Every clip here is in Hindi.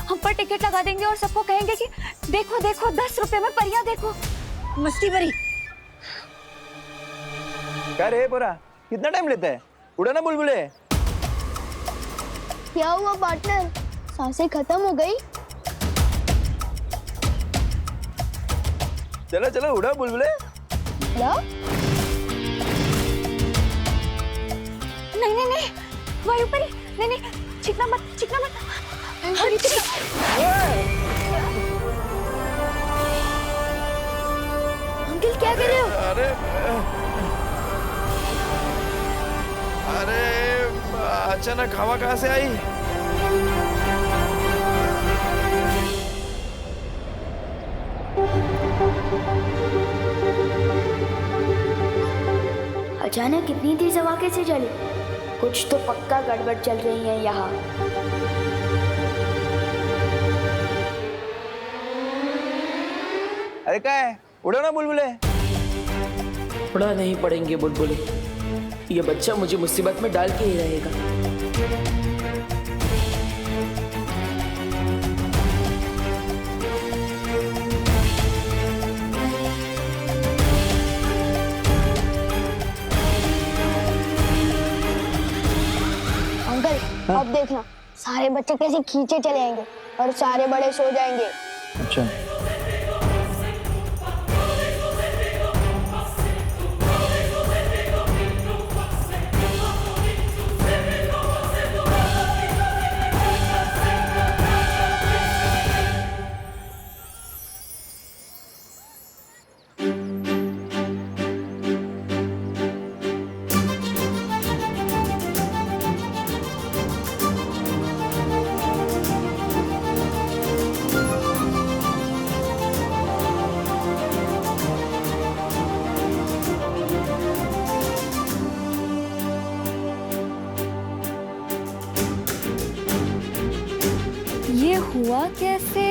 हम पर टिकट लगा देंगे और सबको कहेंगे कि देखो देखो 10 रुपए में परियां देखो। मस्ती भरी। क्या रे पोरा, कितना टाइम लेता है? उड़ा ना बुलबुले। क्या हुआ पार्टनर, सांसें खत्म हो गई? चलो चलो उड़ा बुलबुले। हेलो? नहीं नहीं नहीं वायुपरी, नहीं नहीं, चिकना मत, चिकना मत। अंकल क्या कर रहे हो? अरे अरे अचानक हवा कहाँ से आई? अचानक इतनी तेज हवा कैसे चली? कुछ तो पक्का गड़बड़ चल रही है यहाँ। अरे क्या है, उड़ो ना बुलबुले। उड़ा नहीं पड़ेंगे बुलबुले, ये बच्चा मुझे मुसीबत में डाल के ही रहेगा। अंकल अब देखना, सारे बच्चे कैसे खींचे चले आएंगे और सारे बड़े सो जाएंगे। अच्छा ये हुआ कैसे?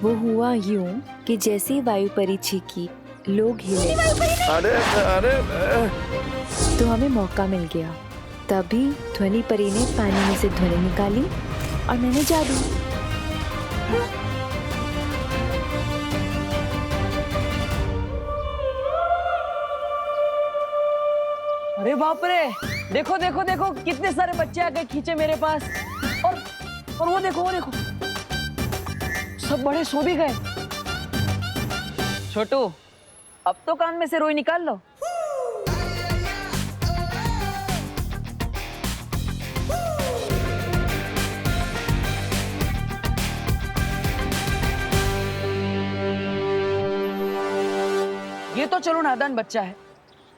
वो हुआ यूं कि जैसे ही वायुपरी चीखी, लोग हिले। अरे अरे तो हमें मौका मिल गया। तभी ध्वनि परी ने पानी में से ध्वनि निकाली और मैंने जादू। अरे बाप रे, देखो देखो देखो कितने सारे बच्चे आ गए खींचे मेरे पास। और वो देखो सब बड़े सो भी गए। छोटू, अब तो कान में से रोई निकाल लो। ये तो चलो नादान बच्चा है,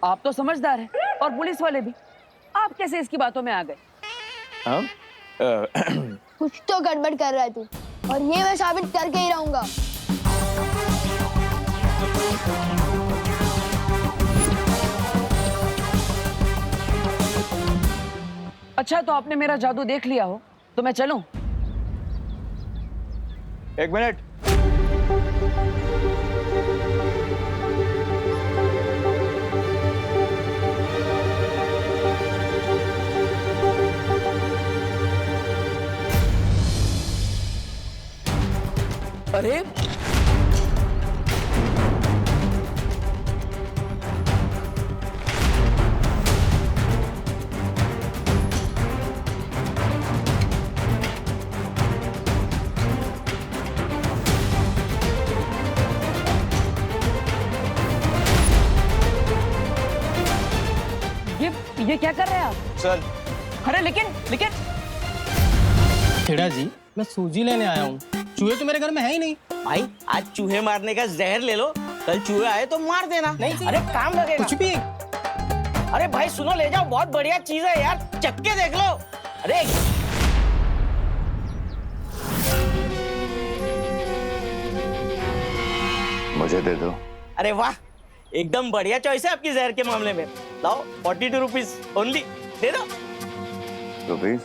आप तो समझदार हैं और पुलिस वाले भी। आप कैसे इसकी बातों में आ गए? हम कुछ तो गड़बड़ कर रहा है तू, और ये मैं साबित करके ही रहूंगा। अच्छा, तो आपने मेरा जादू देख लिया हो तो मैं चलूं? एक मिनट। अरे ये क्या कर रहे हैं आप? चल। अरे लेकिन खेड़ा जी, मैं सूजी लेने आया हूँ। चूहे तो मेरे घर में है ही नहीं। भाई आज चूहे मारने का जहर ले लो, कल चूहे आए तो मार देना। नहीं अरे काम लगेगा। कुछ भी। अरे भाई सुनो, ले जाओ, बहुत बढ़िया चीज है यार, चक्के देख लो। अरे मुझे दे दो। अरे वाह, एकदम बढ़िया चॉइस है आपकी जहर के मामले में। लाओ 42 रुपीज ओनली, दे दो। रुपीज?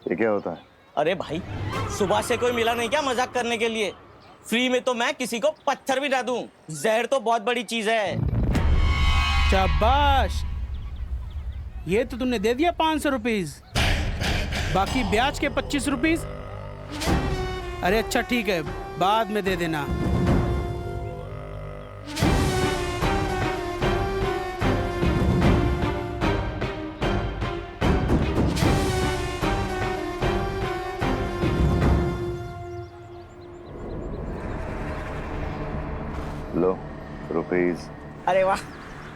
ये क्या होता है? अरे भाई, सुबह से कोई मिला नहीं क्या मजाक करने के लिए? फ्री में तो मैं किसी को पत्थर भी ना दूं। जहर तो बहुत बड़ी चीज है। शाबाश, ये तो तुमने दे दिया 500 रुपीज। बाकी ब्याज के 25 रुपीस। अरे अच्छा ठीक है, बाद में दे देना। लो रुपीज। अरे वाह,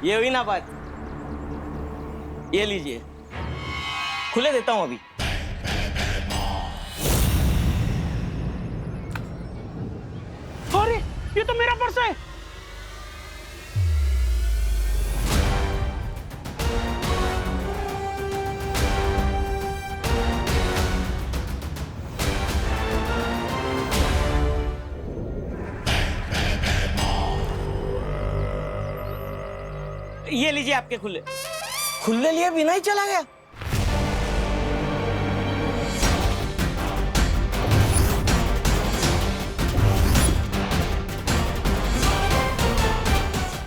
ये हुई ना बात। ये लीजिए, खुले देता हूं अभी। अरे ये तो मेरा पर्स है। ये लीजिए आपके खुले। खुले लिए बिना ही चला गया।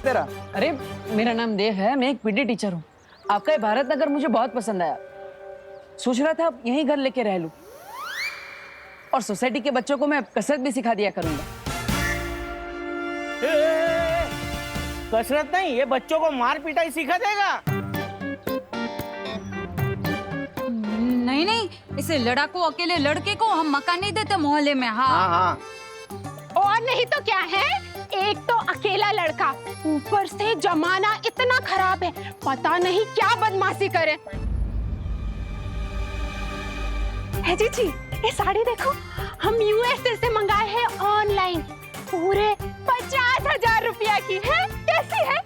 तेरा अरे मेरा नाम देव है, मैं एक पीटी टीचर हूँ। आपका ये भारत नगर मुझे बहुत पसंद आया। सोच रहा था यहीं घर लेके रह लूं और सोसाइटी के बच्चों को मैं कसरत भी सिखा दिया करूंगा। कसरत नहीं, ये बच्चों को मार पिटाई सिखा देगा। नहीं नहीं, इसे लड़ाकू अकेले लड़के को हम मकान नहीं देते मोहल्ले में। हाँ हाँ। और नहीं तो क्या है, एक तो अकेला लड़का, ऊपर से जमाना इतना खराब है, पता नहीं क्या बदमाशी करे। है जी, ये साड़ी देखो, हम यूएसए से मंगाए हैं ऑनलाइन, पूरे 50,000 रुपया की है। कैसी है?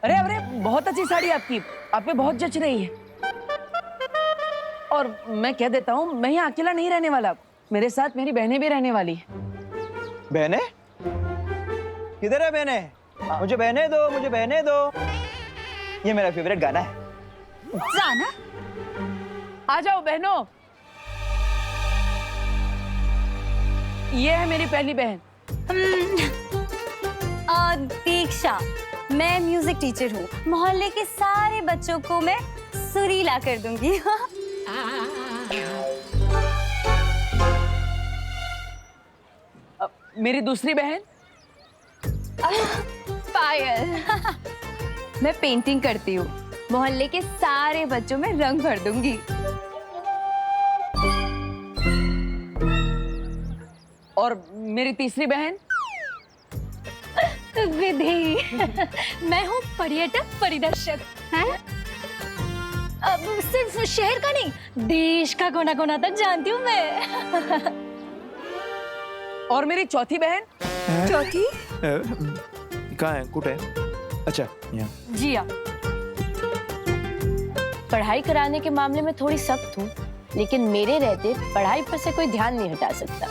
अरे अरे बहुत अच्छी साड़ी आपकी, आप पे बहुत जच रही है। और मैं कह देता हूँ, मैं यहाँ अकेला नहीं रहने वाला, मेरे साथ मेरी बहनें भी रहने वाली है। बहने? किधर है बहने? मुझे बहने दो, मुझे बहने दो। ये मेरा फेवरेट गाना है। जाना? आ जाओ बहनों। ये है मेरी पहली बहन। दीक्षा, मैं म्यूजिक टीचर हूँ। मोहल्ले के सारे बच्चों को मैं सुरीला कर दूंगी। मेरी दूसरी बहन पायल। मैं पेंटिंग करती हूँ, मोहल्ले के सारे बच्चों में रंग भर दूंगी। और मेरी तीसरी बहन विधि। मैं हूँ पर्यटक परिदर्शक। हैं? अब सिर्फ शहर का नहीं, देश का कोना कोना तक जानती हूँ मैं। और मेरी चौथी बहन। चौथी? कहाँ है? कुट है? अच्छा यहाँ। जी हाँ। पढ़ाई कराने के मामले में थोड़ी सख्त हूँ, लेकिन मेरे रहते पढ़ाई पर से कोई ध्यान नहीं हटा सकता।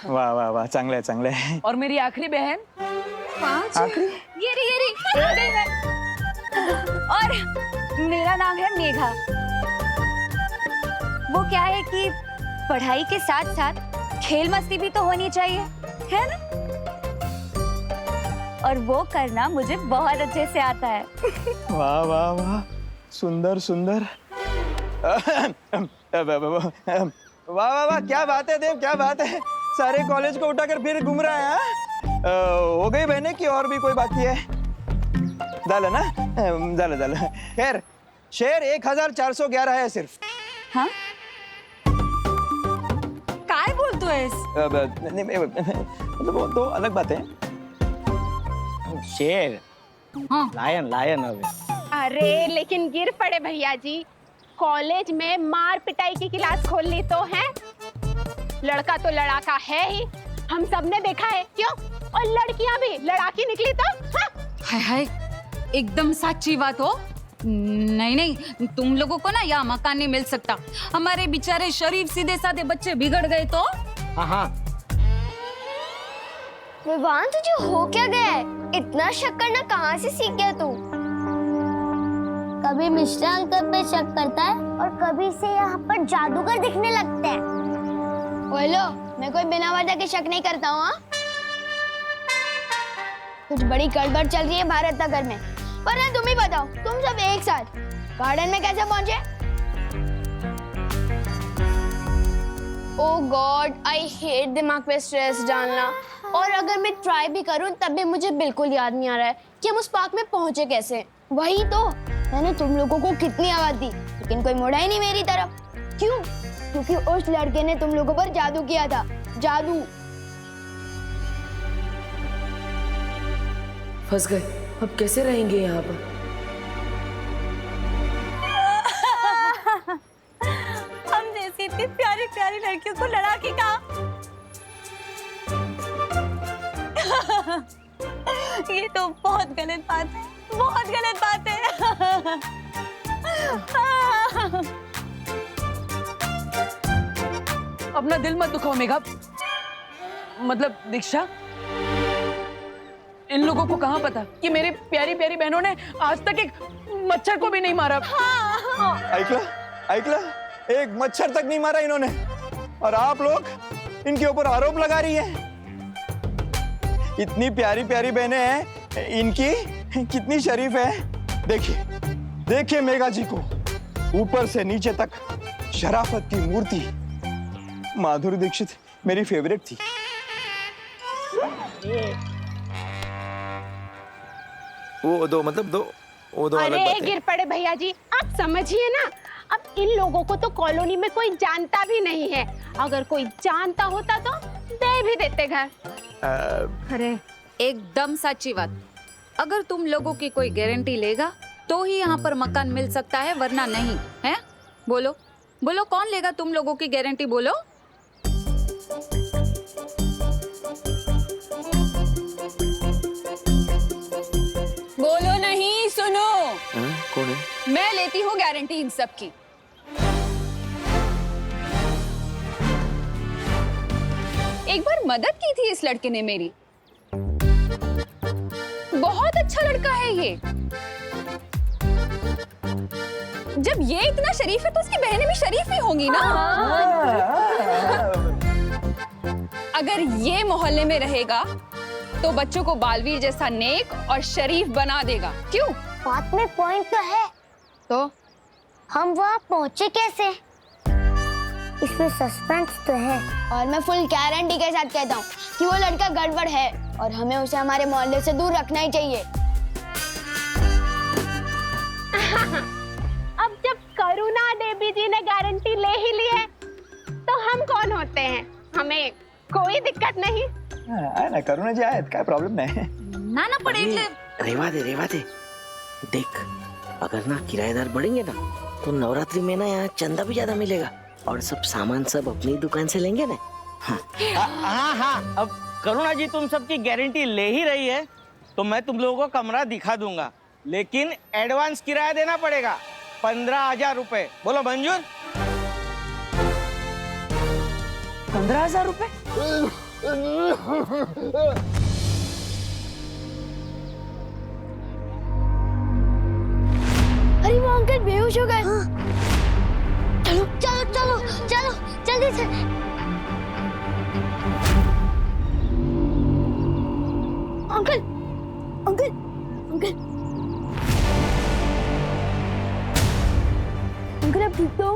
वाह वाह वाह, चांगलं आहे, चांगलं आहे। और मेरी आखिरी बहन। आखिरी? ये रही। और मेरा नाम है मेघा। वो क्या है कि पढ़ाई के साथ साथ खेल मस्ती भी तो होनी चाहिए, है ना? और वो करना मुझे बहुत अच्छे से आता है। वाह वाह वाह, सुंदर सुंदर। वाह वाह वाह, क्या बात है देव, क्या बात है। सारे कॉलेज को उठाकर फिर घूम रहा है। हो गई बहने की और भी कोई बाकी है? झालं ना? झालं। खैर, शेर 1411 है सिर्फ। हाँ? काय बोलतोयस? मतलब वो तो अलग बात है। शेर। हाँ। लायन अबे। अरे लेकिन गिर पड़े भैया जी, कॉलेज में मार पिटाई की क्लास खोल ली तो है। लड़का तो लड़ाका है ही, हम सबने देखा है। क्यों? और लड़कियां भी लड़ाकी निकली तो? हाँ? हाय हाय, एकदम सच्ची बात हो। नहीं, तुम लोगों को ना यहाँ मकान नहीं मिल सकता। हमारे बेचारे शरीफ सीधे साधे बच्चे बिगड़ गए तो? हाँ। विवान, तुझे हो क्या गया है? इतना शक करना कहाँ से सीख गया तू? कभी मिश्रा अंकल पे शक करता है और कभी से यहाँ पर जादूगर दिखने लगते हैं। बोलो, मैं कोई बिना वजह के शक नहीं करता हूँ। कुछ बड़ी गड़बड़ चल रही है भारत नगर में। पर ना तुम ही बताओ, तुम सब एक साथ गार्डन में कैसे पहुंचे? ओह गॉड, आई हेट दिमाग पे स्ट्रेस डालना। और अगर मैं ट्राई भी करूं तब भी मुझे बिल्कुल याद नहीं आ रहा है कि हम उस पार्क में पहुंचे कैसे। वही तो, मैंने तुम लोगों को कितनी आवाज दी लेकिन कोई मुड़ा ही नहीं मेरी तरफ। क्यों? क्योंकि उस लड़के ने तुम लोगों पर जादू किया था, जादू। फंस गए, अब कैसे रहेंगे यहाँ पर? हम जैसी इतनी प्यारी प्यारी लड़कियों को लड़ा के कहा। ये तो बहुत गलत बात है, बहुत गलत बात है। अपना दिल मत दुखाओ मेघा। मतलब दीक्षा, इन लोगों को कहाँ पता कि मेरी प्यारी प्यारी बहनों ने आज तक एक मच्छर को भी नहीं मारा। ऐकला, एक मच्छर तक नहीं मारा इन्होंने, और आप लोग इनके ऊपर आरोप लगा रही हैं। इतनी प्यारी प्यारी बहनें हैं, इनकी कितनी शरीफ है। देखिए देखिए मेघा जी को, ऊपर से नीचे तक शराफत की मूर्ति। माधुरी दीक्षित मेरी फेवरेट थी। वो दो अलग अरे बातें। गिर पड़े भैया जी, आप समझिए ना, अब इन लोगों को तो कॉलोनी में कोई जानता भी नहीं है। अगर कोई जानता होता तो दे भी देते घर। अरे एकदम सच्ची बात। अगर तुम लोगों की कोई गारंटी लेगा तो ही यहाँ पर मकान मिल सकता है, वरना नहीं है। बोलो बोलो, कौन लेगा तुम लोगों की गारंटी? बोलो। बोलो नहीं, सुनो। कौन है? मैं लेती हूँ गारंटी इन सब की। एक बार मदद की थी इस लड़के ने मेरी। बहुत अच्छा लड़का है ये। जब ये इतना शरीफ है तो उसकी बहनें भी शरीफ ही होंगी ना। अगर ये मोहल्ले में रहेगा तो बच्चों को बालवीर जैसा नेक और शरीफ बना देगा। क्यों? बात में पॉइंट तो है। तो हम वहाँ पहुँचे कैसे? इसमें सस्पेंस तो है। और मैं फुल गारंटी के साथ कहता हूँ कि वो लड़का गड़बड़ है और हमें उसे हमारे मोहल्ले से दूर रखना ही चाहिए। अब जब करुणा देवी जी ने गारंटी ले ही ली है तो हम कौन होते हैं? हमें कोई दिक्कत नहीं। ना करुणा जी आए, क्या प्रॉब्लम नहीं। ना पड़े। रेवा दे। देख, अगर ना किराएदार बढ़ेंगे ना तो नवरात्रि में ना यहाँ चंदा भी ज्यादा मिलेगा, और सब सामान सब अपनी दुकान से लेंगे ना। हाँ, अब करुणा जी तुम सबकी गारंटी ले ही रही है तो मैं तुम लोगों को कमरा दिखा दूंगा, लेकिन एडवांस किराया देना पड़ेगा 15,000 रुपए। बोलो मंजूर? 15,000 रुपए? अरे वो अंकल बेहोश हो गए। चलो चलो चलो चलो जल्दी से। अंकल अंकल अंकल अंकल, आप ठीक हो?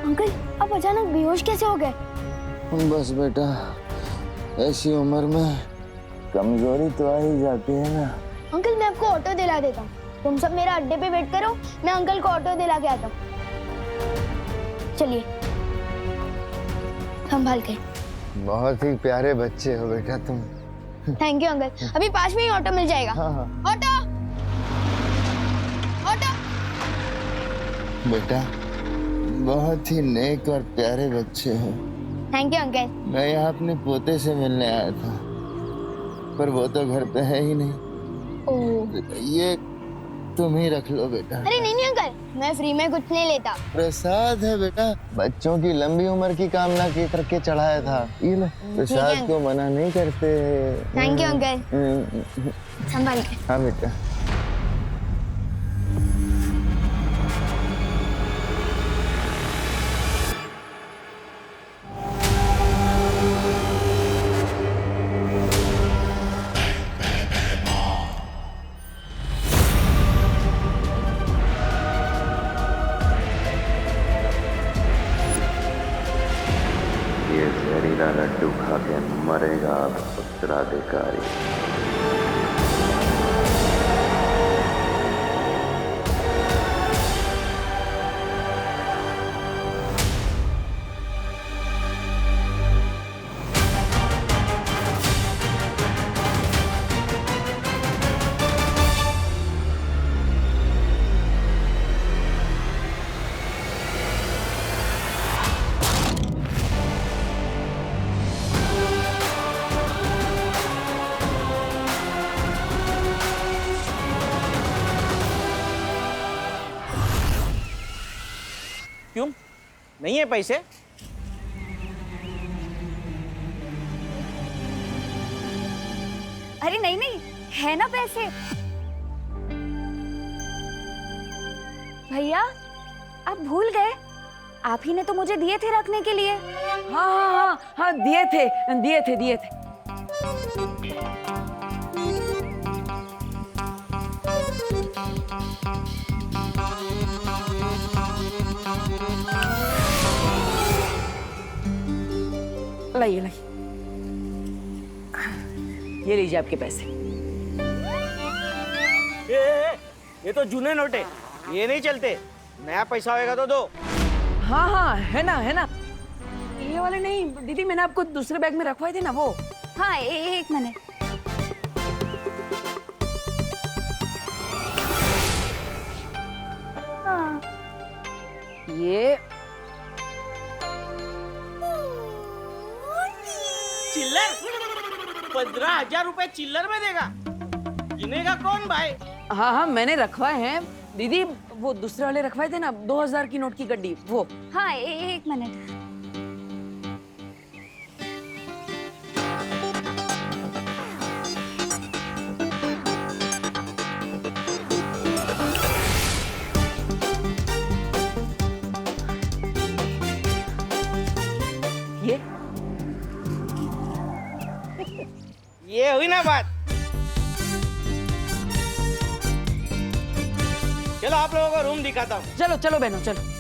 अंकल, आप अचानक बेहोश कैसे हो गए? बस बेटा, ऐसी उम्र में कमजोरी तो आ ही जाती है ना। अंकल, मैं आपको ऑटो दिला देता हूँ। तुम सब मेरा अड्डे पे वेट करो, मैं अंकल को ऑटो दिला के आता हूँ। चलिए, संभाल के। बहुत ही प्यारे बच्चे हो बेटा तुम। Thank you uncle. अभी पास में ही ऑटो मिल जाएगा। हाँ। Auto auto. बेटा बहुत ही नेक और प्यारे बच्चे हो। Thank you uncle. मैं यहाँ अपने पोते से मिलने आया था, पर वो तो घर पे है ही नहीं। ओह। ये तुम ही रख लो बेटा। अरे नहीं अंकल, मैं फ्री में कुछ नहीं लेता। प्रसाद है बेटा, बच्चों की लंबी उम्र की कामना की करके चढ़ाया था। ये लो, प्रसाद को मना नहीं करते। Thank you uncle. संभाल के। हाँ बेटा। उत्तराधिकारी। क्यों नहीं है पैसे? अरे नहीं नहीं, है ना पैसे। भैया आप भूल गए, आप ही ने तो मुझे दिए थे रखने के लिए। हाँ हाँ हाँ हाँ, दिए थे। लाइए ये लीजिए आपके पैसे। ये तो जूने नोट है, ये नहीं चलते। नया पैसा होएगा तो दो। हाँ हाँ, है ना। ये वाले नहीं दीदी, मैंने आपको दूसरे बैग में रखवाए थे ना वो। हाँ एक मिनट। हाँ ये चिल्लर 15,000 रुपए चिल्लर में देगा? गिनेगा कौन भाई? हाँ हाँ, मैंने रखवाए हैं दीदी, वो दूसरे वाले रखवाए थे ना 2000 की नोट की गड्डी, वो। हाँ एक मिनट। ये हुई ना बात। चलो आप लोगों को रूम दिखाता हूँ। चलो चलो बहनों चलो।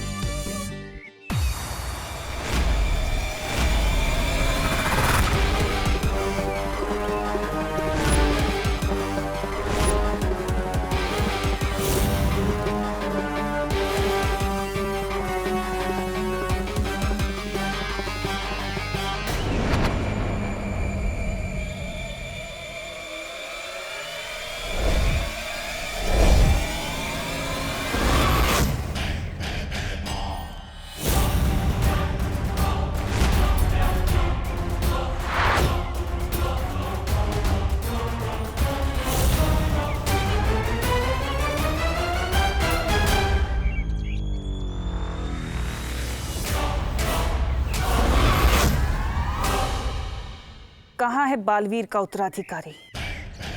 कहाँ है बालवीर का उत्तराधिकारी?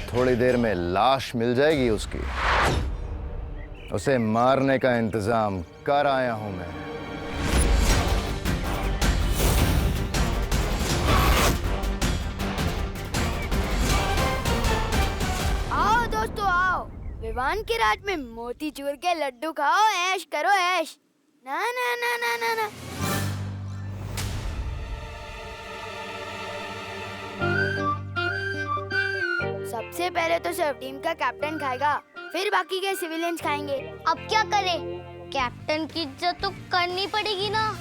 थोड़ी देर में लाश मिल जाएगी उसकी, उसे मारने का इंतजाम कर आया हूं मैं। आओ दोस्तों आओ, विवान के राज में मोतीचूर के लड्डू खाओ, ऐश करो ऐश। ना ना ना ना ना ना। सबसे पहले तो सिर्फ टीम का कैप्टन खाएगा, फिर बाकी के सिविलियंस खाएंगे। अब क्या करें? कैप्टन की इज्जत तो करनी पड़ेगी ना।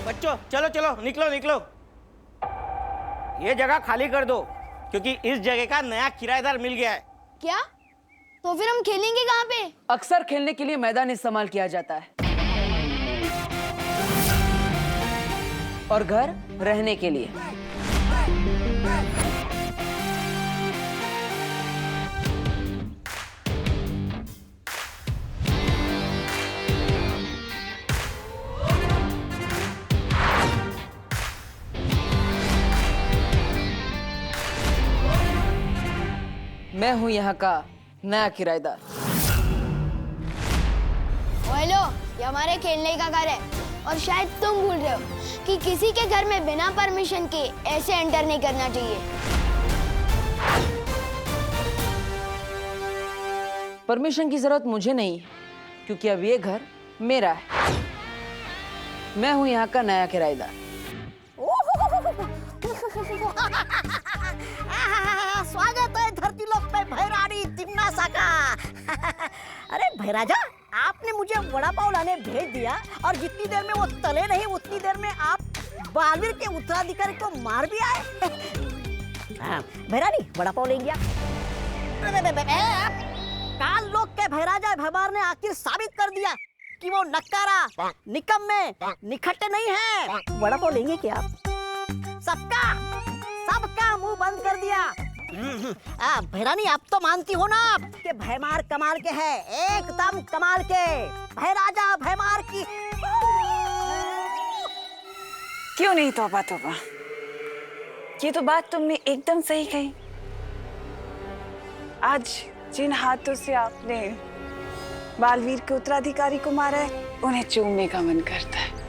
बच्चों चलो चलो निकलो निकलो, ये जगह खाली कर दो क्योंकि इस जगह का नया किराएदार मिल गया है। क्या? तो फिर हम खेलेंगे कहाँ पे? अक्सर खेलने के लिए मैदान इस्तेमाल किया जाता है और घर रहने के लिए। मैं हूँ यहाँ का नया किराएदार। हेलो, ये हमारे खेलने का घर है और शायद तुम भूल रहे हो कि किसी के घर में बिना परमिशन के ऐसे एंटर नहीं करना चाहिए। परमिशन की जरूरत मुझे नहीं है क्योंकि अब ये घर मेरा है। मैं हूँ यहाँ का नया किराएदार। स्वागत है धरती लोक पे भैरानी तिम्नासा का। अरे भैराजा, आपने मुझे वड़ा पाव लाने भेज दिया और जितनी देर में वो तले नहीं उतनी देर में आप बालवीर के उत्तराधिकारी को मार भी आए। भैरानी, वड़ा पाव लेंगे आप? काल लोक के भैराजा भैमार ने आखिर साबित कर दिया कि वो नक्कारा, निकम्मे, निखट्टे नहीं है। वड़ा पाव लेंगे क्या आप? सबका मुंह बंद कर दिया। भैरानी, आप तो मानती हो ना कि भैमार कमाल के है, एकदम कमाल के। भैराजा भैमार की क्यों नहीं तौबा तौबा, ये तो बात तुमने एकदम सही कही। आज जिन हाथों से आपने बालवीर के उत्तराधिकारी को मारा है, उन्हें चूमने का मन करता है।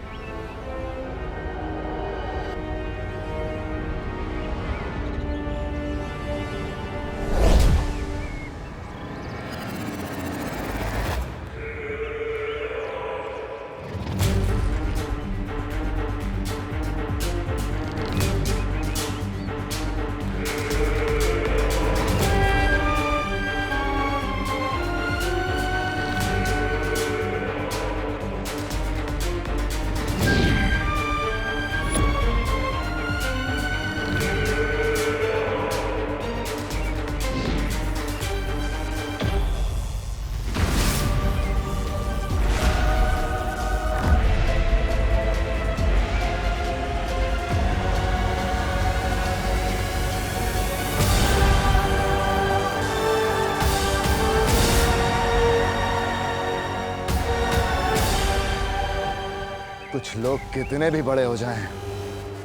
कुछ लोग कितने भी बड़े हो जाएं,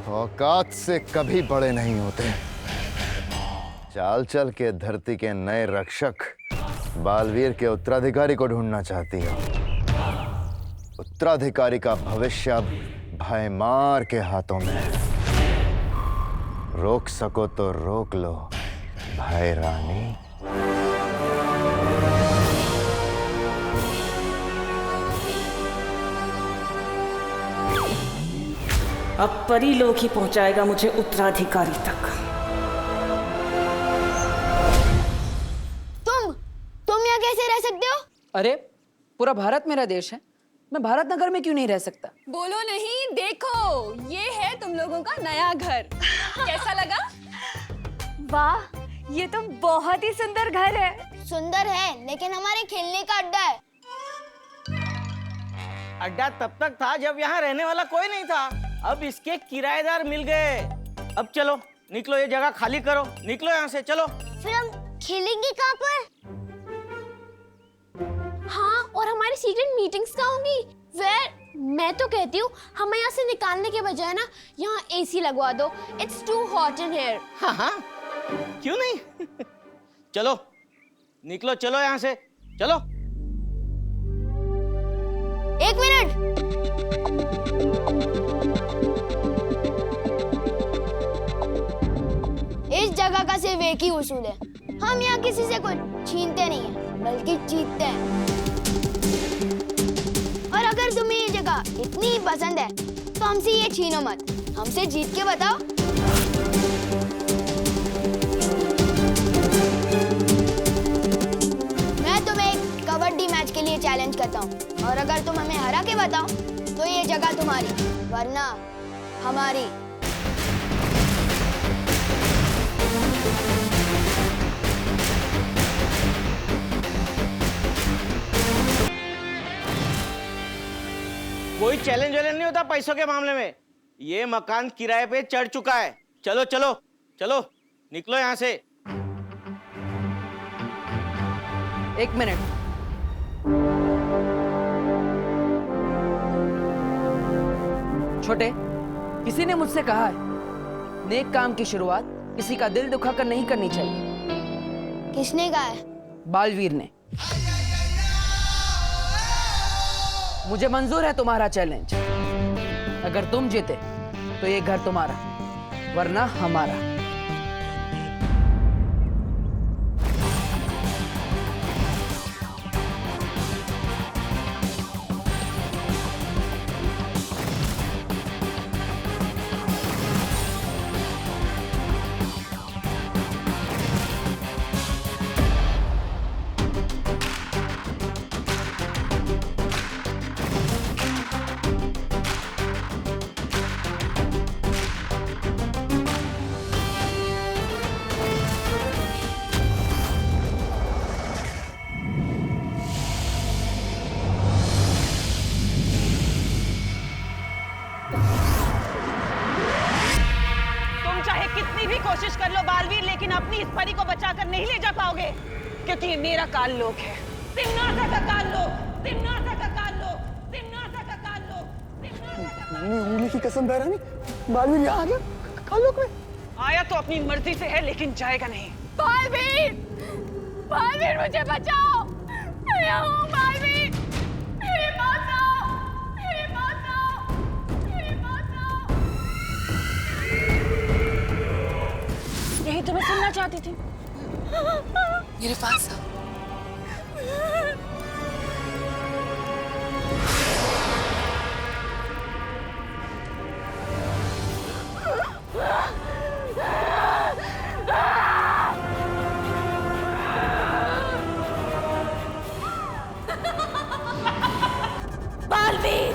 औकात से कभी बड़े नहीं होते। चाल चल के धरती के नए रक्षक बालवीर के उत्तराधिकारी को ढूंढना चाहती हो। उत्तराधिकारी का भविष्य अब भैमार के हाथों में है। रोक सको तो रोक लो भैरानी। अब परी लोग ही पहुंचाएगा मुझे उत्तराधिकारी तक। तुम यहाँ कैसे रह सकते हो? अरे पूरा भारत मेरा देश है, मैं भारत नगर में क्यों नहीं रह सकता? बोलो नहीं, देखो ये है तुम लोगों का नया घर। कैसा लगा? वाह, ये तो बहुत ही सुंदर घर है। सुंदर है, लेकिन हमारे खेलने का अड्डा है। अड्डा तब तक था जब यहाँ रहने वाला कोई नहीं था। अब इसके किराएदार मिल गए। अब चलो निकलो, ये जगह खाली करो, निकलो यहाँ से, चलो। फिर हम खेलेंगे कहाँ पर? हाँ, और हमारी सीक्रेट मीटिंग्स कहाँ होंगी? मैं तो कहती हूँ हमें यहाँ से निकालने के बजाय ना यहाँ एसी लगवा दो। It's too hot in here. हाँ हाँ, क्यों नहीं? चलो निकलो, चलो यहाँ से, चलो। एक मिनट, इस जगह का सिर्फ एक ही उसूल है, हम यहाँ किसी से कुछ छीनते नहीं हैं, बल्कि जीतते हैं। और अगर तुम्हें ये जगह इतनी ही पसंद है तो हमसे ये छीनो मत, हमसे जीत के बताओ। मैं तुम्हें एक कबड्डी मैच के लिए चैलेंज करता हूँ, और अगर तुम हमें हरा के बताओ तो ये जगह तुम्हारी, वरना हमारी। कोई चैलेंज वैलेंज नहीं होता पैसों के मामले में। ये मकान किराए पे चढ़ चुका है। चलो चलो चलो, निकलो यहाँ से। एक मिनट, छोटे, किसी ने मुझसे कहा है नेक काम की शुरुआत किसी का दिल दुखाकर नहीं करनी चाहिए। किसने कहा है? बालवीर ने। मुझे मंजूर है तुम्हारा चैलेंज। अगर तुम जीते तो ये घर तुम्हारा, वरना हमारा। कोशिश कर लो बालवीर, लेकिन अपनी इस परी को बचाकर नहीं ले जा पाओगे, क्योंकि ये मेरा काल लोक है। तिम्नासा का काल लोक, तिम्नासा का काल लोक, तिम्नासा का काल लोक। उंगली की कसम बहरानी, बालवीर यहाँ आ गया काल लोक में। आया तो अपनी मर्जी से है, लेकिन जाएगा नहीं। बालवीर, बालवीर मुझे बचाओ। बालवीर, मेरी बात आओ, मेरी बात आओ, मेरी बात आओ। यही तो मैं सुनना चाहती थी। मेरे पास आओ। बालवीर,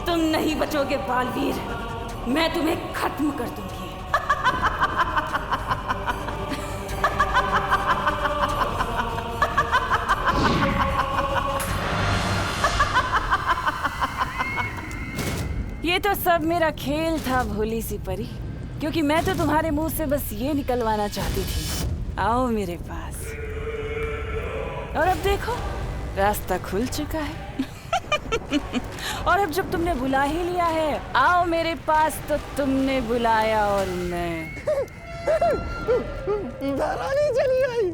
तुम नहीं बचोगे बालवीर, मैं तुम्हें खत्म कर दूंगी। ये तो सब मेरा खेल था भोली सी परी, क्योंकि मैं तो तुम्हारे मुंह से बस ये निकलवाना चाहती थी, आओ मेरे पास। और अब देखो रास्ता खुल चुका है। और अब जब तुमने बुला ही लिया है, आओ मेरे पास, तो तुमने बुलाया और मैं चली आई।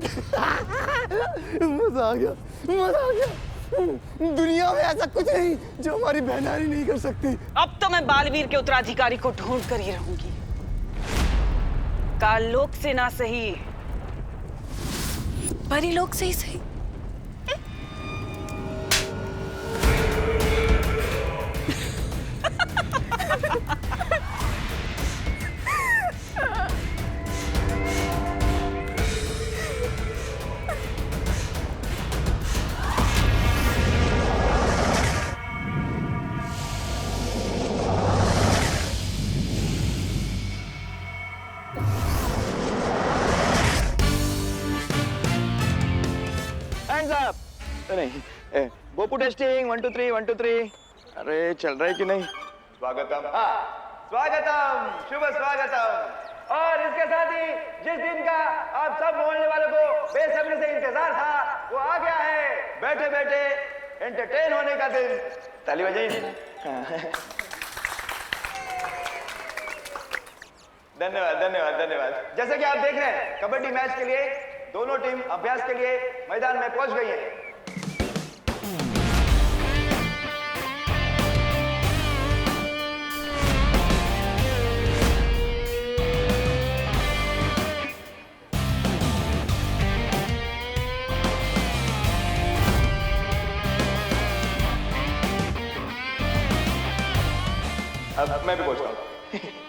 मजा आ गया, मजा आ गया। दुनिया में ऐसा कुछ नहीं जो हमारी बहनारी नहीं कर सकती। अब तो मैं बालवीर के उत्तराधिकारी को ढूंढ कर ही रहूंगी। काल लोक से ना सही, परी लोक से ही सही। नहीं, बोपू टेस्टिंग 1 2 3 1 2 3। अरे चल रहा है कि नहीं? स्वागतम, हाँ स्वागतम, शुभ स्वागतम। और इसके साथ ही जिस दिन का आप सब मोहल्ले वालों को बेसब्री से इंतजार था, वो आ गया है। बैठे बैठे एंटरटेन होने का दिन। ताली बजाइए। धन्यवाद धन्यवाद धन्यवाद। जैसे कि आप देख रहे हैं, कबड्डी मैच के लिए दोनों टीम अभ्यास के लिए मैदान में पहुंच गई है। अब मैं भी पहुंचता हूँ।